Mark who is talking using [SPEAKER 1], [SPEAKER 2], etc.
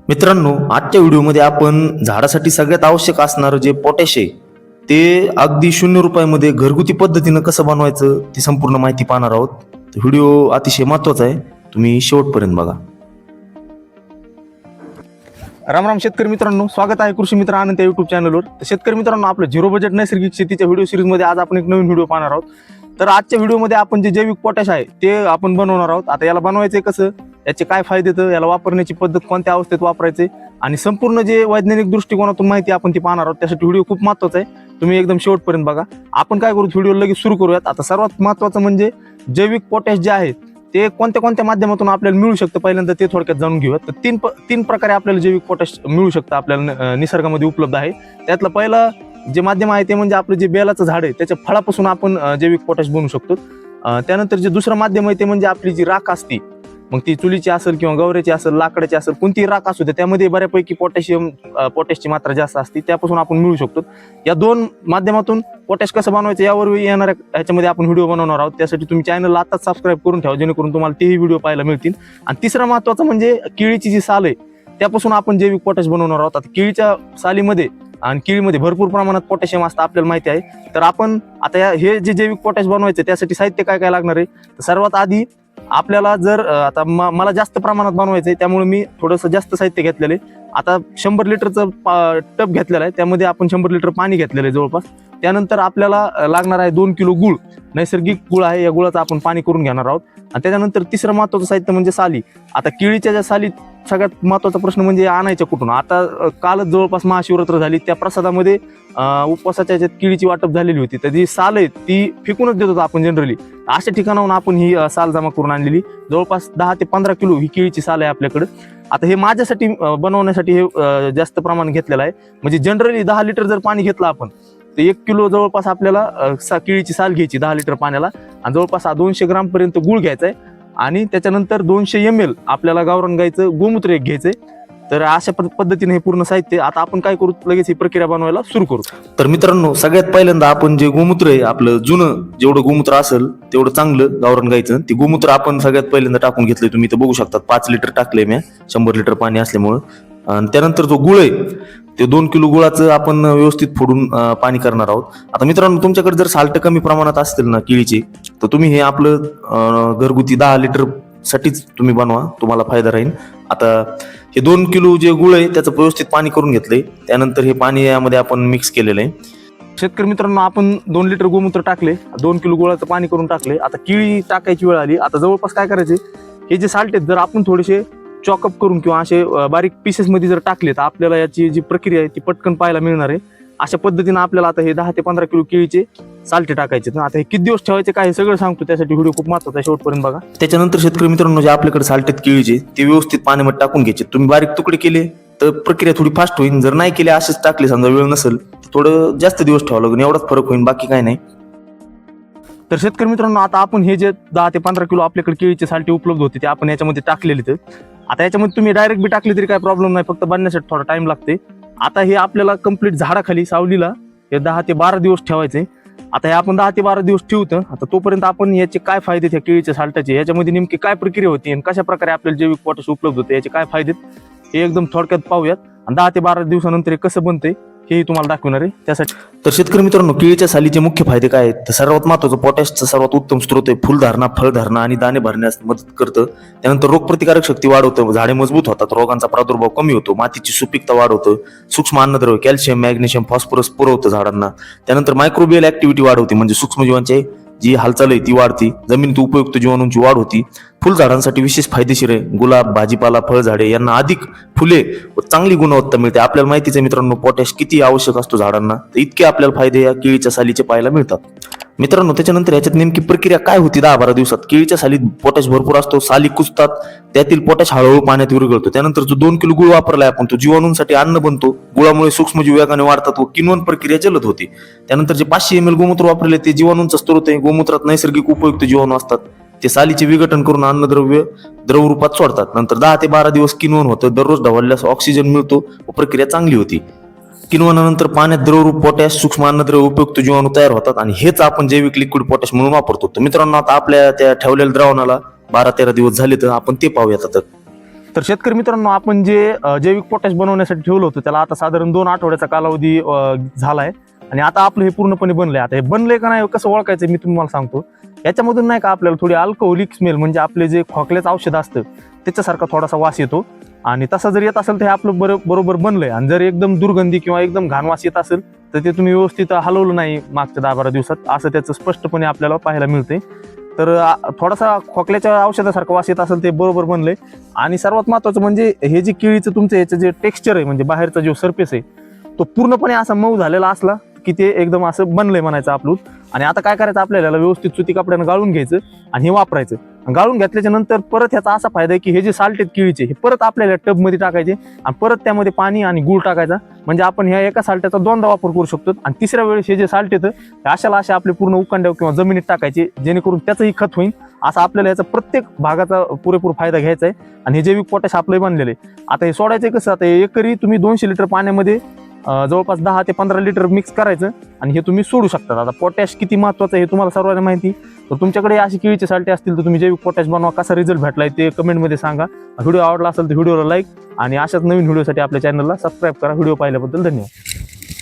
[SPEAKER 1] मित्रांनो, आजच्या व्हिडिओमध्ये आपण झाडासाठी सगळ्यात आवश्यक असणारं जे पोटॅश आहे ते अगदी ₹0 घरगुती पद्धतीनं कसं बनवायचं ती संपूर्ण माहिती पाहणार आहोत. व्हिडिओ अतिशय महत्त्वाचा आहे, तुम्ही शेवटपर्यंत बघा.
[SPEAKER 2] राम राम शेतकरी मित्रांनो, स्वागत आहे कृषी मित्र आनंद या युट्यूब चॅनलवर. तर शेतकरी मित्रांनो, आपलं झिरो बजेट नैसर्गिक शेतीच्या व्हिडिओ सिरीजमध्ये आज आपण एक नवीन व्हिडिओ पाहणार आहोत. तर आजच्या व्हिडिओमध्ये आपण जे जैविक पोटॅश आहे ते आपण बनवणार आहोत. आता याला बनवायचं कसं, याचे काय फायदे, तर याला वापरण्याची पद्धत कोणत्या अवस्थेत वापरायचे आणि संपूर्ण जे वैज्ञानिक दृष्टिकोनातून माहिती आपण ती पाहणार आहोत. त्यासाठी व्हिडिओ खूप महत्त्वाचा आहे, तुम्ही एकदम शेवटपर्यंत बघा. आपण काय करू, व्हिडिओ लगेच सुरू करूयात. आता सर्वात महत्त्वाचं म्हणजे जैविक पोटॅश जे आहे ते कोणत्या कोणत्या माध्यमातून आपल्याला मिळू शकतं पहिल्यांदा ते थोडक्यात जाणून घेऊयात. तर तीन प्रकारे आपल्याला जैविक पोटॅश मिळू शकतं, आपल्याला निसर्गामध्ये उपलब्ध आहे. त्यातलं पहिलं जे माध्यम आहे ते म्हणजे आपलं जे बेलाचं झाड आहे त्याच्या फळापासून आपण जैविक पोटॅश बनवू शकतो. त्यानंतर जे दुसरं माध्यम आहे ते म्हणजे आपली जी राख असते, मग ती चुलीची असेल किंवा गवऱ्याची असेल, लाकडाची असेल, कोणतीही राख असू दे, त्यामध्ये बऱ्यापैकी पोटॅशची मात्रा जास्त असते, त्यापासून आपण मिळू शकतो. या दोन माध्यमातून पोटॅश कसं बनवायचं यावर येणाऱ्या ह्याच्यामध्ये आपण व्हिडिओ बनवणार आहोत. त्यासाठी तुम्ही चॅनलला आताच सबस्क्राईब करून ठेवा, जेणेकरून तुम्हाला तेही व्हिडिओ पाहायला मिळतील. आणि तिसरं महत्त्वाचं म्हणजे केळीची जी साल आहे त्यापासून आपण जैविक पोटॅश बनवणार आहोत. आता केळीच्या सालीमध्ये आणि केळीमध्ये भरपूर प्रमाणात पोटॅशियम असतं, आपल्याला माहिती आहे. तर आपण आता हे जे जैविक पोटॅश बनवायचं त्यासाठी साहित्य काय काय लागणार आहे, तर सर्वात आधी आपल्याला जर आता मला जास्त प्रमाणात बनवायचं आहे त्यामुळे मी थोडंसं जास्त साहित्य घेतलेलं आहे. आता 100 लिटरचं टब घेतलेला आहे, त्यामध्ये आपण 100 लिटर पाणी घेतलेलं आहे जवळपास. त्यानंतर आपल्याला लागणार आहे 2 किलो गुळ, नैसर्गिक गुळ आहे, या गुळाचं आपण पाणी करून घेणार आहोत. आणि त्याच्यानंतर तिसरं महत्त्वाचं साहित्य म्हणजे साली. आता केळीच्या ज्या साली सगळ्यात महत्त्वाचा प्रश्न म्हणजे आणायच्या कुठून. आता कालच जवळपास महाशिवरात्र झाली, त्या प्रसादामध्ये उपवासाच्या ज्याच्यात केळीची वाटप झालेली होती, तर जी साल आहे ती फेकूनच देत होतो आपण जनरली. अशा ठिकाणाहून आपण ही साल जमा करून आणलेली जवळपास 10 ते 15 किलो ही केळीची साल आहे आपल्याकडे. आता हे माझ्यासाठी बनवण्यासाठी हे जास्त प्रमाण घेतलेलं आहे. म्हणजे जनरली 10 लिटर जर पाणी घेतलं आपण तर 1 किलो जवळपास आपल्याला केळीची साल घ्यायची 10 लिटर पाण्याला, आणि जवळपास 200 ग्राम पर्यंत गुळ घ्यायचा आहे. आणि त्याच्यानंतर 200 ml आपल्याला गावरान गाईचं गोमूत्र एक घ्यायचंय. तर अशा पद्धतीने हे पूर्ण साहित्य. आता आपण काय करू, लगेच ही प्रक्रिया बनवायला सुरू करू.
[SPEAKER 1] तर मित्रांनो, सगळ्यात पहिल्यांदा आपण जे गोमूत्र आहे आपलं जुनं, जेवढं गोमूत्र असेल तेवढं चांगलं गावरान गाईचं, ते गोमूत्र आपण सगळ्यात पहिल्यांदा टाकून घेतलंय. तुम्ही इथं बघू शकता 5 लिटर टाकले मी, 100 लिटर पाणी असल्यामुळं. आणि त्यानंतर जो गुळ आहे ते 2 किलो गुळाचं आपण व्यवस्थित फोडून पाणी करणार आहोत. आता मित्रांनो, तुमच्याकडे जर साल्ट कमी प्रमाणात असतील ना केळीचे, तर तुम्ही हे आपलं घरगुती 10 लिटर साठीच तुम्ही बनवा, तुम्हाला फायदा राहील. आता हे 2 किलो जे गुळ आहे त्याचं व्यवस्थित पाणी करून घेतलंय. त्यानंतर हे पाणी यामध्ये आपण मिक्स केलेलं आहे.
[SPEAKER 2] शेतकरी मित्रांनो, आपण 2 लिटर गोमूत्र टाकले, 2 किलो गुळाचं पाणी करून टाकले. आता केळी टाकायची वेळ आली. आता जवळपास काय करायचे, हे जे साल्ट आहेत जर आपण थोडेसे चॉकअप करून किंवा असे बारीक पीसेसमध्ये जर टाकले तर आपल्याला याची जी प्रक्रिया आहे ती पटकन पाहायला मिळणार आहे. अशा पद्धतीने आपल्याला आता हे 10 ते 15 किलो केळीचे साल्टे टाकायचे. आता हे किती दिवस ठेवायचे काय हे सगळं सांगतो, त्यासाठी व्हिडिओ खूप महत्त्वाचा आहे, शेवटपर्यंत बघा.
[SPEAKER 1] त्याच्यानंतर शेतकरी मित्रांनो, जे आपल्याकडे साल्टेत केळीचे ते व्यवस्थित पाण्यामध्ये टाकून घ्यायचे. तुम्ही बारीक तुकडे केले तर प्रक्रिया थोडी फास्ट होईल, जर नाही केले असेच टाकले, समजा वेळ नसेल, थोडं जास्त दिवस ठेवावं लागेल, एवढाच फरक होईल, बाकी काय नाही.
[SPEAKER 2] तर शेतकरी मित्रांनो, आता आपण हे जे 10 ते 15 किलो आपल्याकडे केळीचे साल्टे उपलब्ध होते ते आपण याच्यामध्ये टाकलेले. तर आता याच्यामध्ये तुम्ही डायरेक्ट बी टाकले तरी काय प्रॉब्लेम नाही, फक्त बनण्यासाठी थोडा टाइम लागते. आता हे आपल्याला कंप्लीट झाडाखाली सावलीला हे 10 ते 12 दिवस ठेवायचे. आता हे आपण 10 ते 12 दिवस ठेवतो. आता तोपर्यंत आपण याचे काय फायदे त्या केळीच्या साल्टाचे, याच्यामध्ये नेमकी काय प्रक्रिया होती आणि कशा प्रकारे आपल्याला जैविक पोटॅश उपलब्ध होते, याचे काय फायदे हे एकदम थोडक्यात पाहूयात. आणि 10 ते 12 दिवसानंतर हे कसं बनतंय हेही तुम्हाला दाखवणार आहे. त्यासाठी
[SPEAKER 1] तर शेतकरी मित्रांनो, केळीच्या सालीचे मुख्य फायदे काय आहेत, तर सर्वात महत्त्वाचं पोटॅशचा सर्वात उत्तम स्रोत आहे. फुलधारणा, फळधारणा आणि दाणे भरण्यास मदत करतं. त्यानंतर रोगप्रतिकारक शक्ती वाढवतं, झाडे मजबूत होतात, रोगांचा प्रादुर्भाव कमी होतो, मातीची सुपीकता वाढवतं, सूक्ष्म अन्नद्रव्य कॅल्शियम, मॅग्नेशियम, फॉस्फरस पुरवतं झाडांना. त्यानंतर मायक्रोबियल ऍक्टिव्हिटी वाढवते, म्हणजे सूक्ष्मजीवांची जी हालचाल आहे ती वाढती, जमिनीत उपयुक्त जीवाणूंची वाढ होती. फुलझाडांसाठी विशेष फायदेशीर आहे. गुलाब, भाजीपाला, फळझाडे यांना अधिक फुले व चांगली गुणवत्ता मिळते. आपल्याला माहितीच आहे मित्रांनो, पोटॅश किती आवश्यक असतो झाडांना, तर इतके आपल्याला फायदे या केळीच्या सालीचे पाहायला मिळतात. मित्रांनो, त्याच्यानंतर याच्यात नेमकी प्रक्रिया काय होती 10-12 दिवसात. केळीच्या सालीत पोटॅश भरपूर असतो, साली कुजतात, त्यातील पोटॅश हळूहळू पाण्यात विरघळतो. त्यानंतर जो 2 किलो गुळ वापरलाय आपण, तो जीवाणूंसाठी अन्न बनतो. गुळामुळे सूक्ष्मजीव वेगाने वाढतात व किण्वन प्रक्रिया जलद होते. त्यानंतर जे 500 ml गोमूत्र वापरले ते जीवाणूंचा स्रोत आहे. गोमूत्रात नैसर्गिक उपयुक्त जीवाणू असतात, ते सालीचे विघटन करून अन्नद्रव्य द्रवरूपात सोडतात. नंतर 10 ते 12 दिवस किण्वन होतं, दररोज ढवळल्यास ऑक्सिजन मिळतो व प्रक्रिया चांगली होती. किण्वनानंतर पाण्यात द्रवरूप पोटॅश, सूक्ष्म अन्नद्रव्य, उपयुक्त जीवाणू तयार होतात आणि हेच आपण जैविक लिक्विड पोटॅश म्हणून वापरतो. तर मित्रांनो, आता आपल्या त्या ठेवलेल्या द्रावणाला 12-13 दिवस झाले, तर आपण ते पाहूयात आता.
[SPEAKER 2] तर शेतकरी मित्रांनो, आपण जे जैविक पोटॅश बनवण्यासाठी ठेवलं होतं त्याला आता साधारण 2 आठवड्याचा कालावधी झालाय आणि आता आपलं हे पूर्णपणे बनलंय. आता हे बनलंय का नाही कसं ओळखायचं मी तुम्हाला सांगतो. याच्यामधून नाही का आपल्याला थोडी अल्कोहोलिक स्मेल म्हणजे आपले जे खोकल्याचं औषध असतं त्याच्यासारखा थोडासा वास येतो आणि तसा जर येत असेल तर हे आपलं बरोबर बनलंय. आणि जर एकदम दुर्गंधी किंवा एकदम घाण वास येत असेल तर ते तुम्ही व्यवस्थित हलवलं नाही मागच्या 10-12 दिवसात असं त्याचं स्पष्टपणे आपल्याला पाहायला मिळते. तर थोडासा खोकल्याच्या औषधासारखं वास येत असेल ते बरोबर बनलंय. आणि सर्वात महत्त्वाचं म्हणजे हे जे केळीचं तुमचं याचं जे टेक्स्चर आहे म्हणजे बाहेरचा जो सरफेस आहे तो पूर्णपणे असा मऊ झालेला असला की ते एकदम असं बनलंय म्हणायचं आपलं. आणि आता काय करायचं आपल्याला व्यवस्थित सुती कपड्यानं गाळून घ्यायचं आणि हे वापरायचं. गाळून घेतल्याच्या नंतर परत ह्याचा असा फायदा आहे की हे जे साल्ट आहेत केळीचे हे परत आपल्याला टबमध्ये टाकायचे आणि परत त्यामध्ये पाणी आणि गूळ टाकायचा. म्हणजे आपण ह्या एका साल्टाचा 2दा वापर करू शकतो. आणि तिसऱ्या वेळेस हे जे साल्ट येतं हे अशा आपले पूर्ण उकांड्यावर किंवा जमिनीत टाकायचे जेणेकरून त्याचंही खत होईल. असं आपल्याला याचा प्रत्येक भागाचा पुरेपूर फायदा घ्यायचा आहे. आणि हे जैविक पोटॅश आपलं बनलेलं आहे. आता हे सोडायचं कसं, आता एकरी तुम्ही 200 लिटर पाण्यामध्ये जवळपास 10 ते 15 लिटर मिक्स करायचं आणि हे तुम्ही सोडू शकता. आता पोटॅश किती महत्त्वाचं आहे हे तुम्हाला सर्वांना माहिती. तर तुमच्याकडे अशी केळीचे साल्टे असतील तर तुम्ही जैविक पोटॅश बनवा. कसा रिझल्ट भेटलाय ते कमेंटमध्ये सांगा. व्हिडिओ आवडला असेल तर व्हिडिओला लाईक आणि अशाच नवीन व्हिडिओसाठी आपल्या चॅनलला सबस्क्राईब करा. व्हिडिओ पाहिल्याबद्दल धन्यवाद.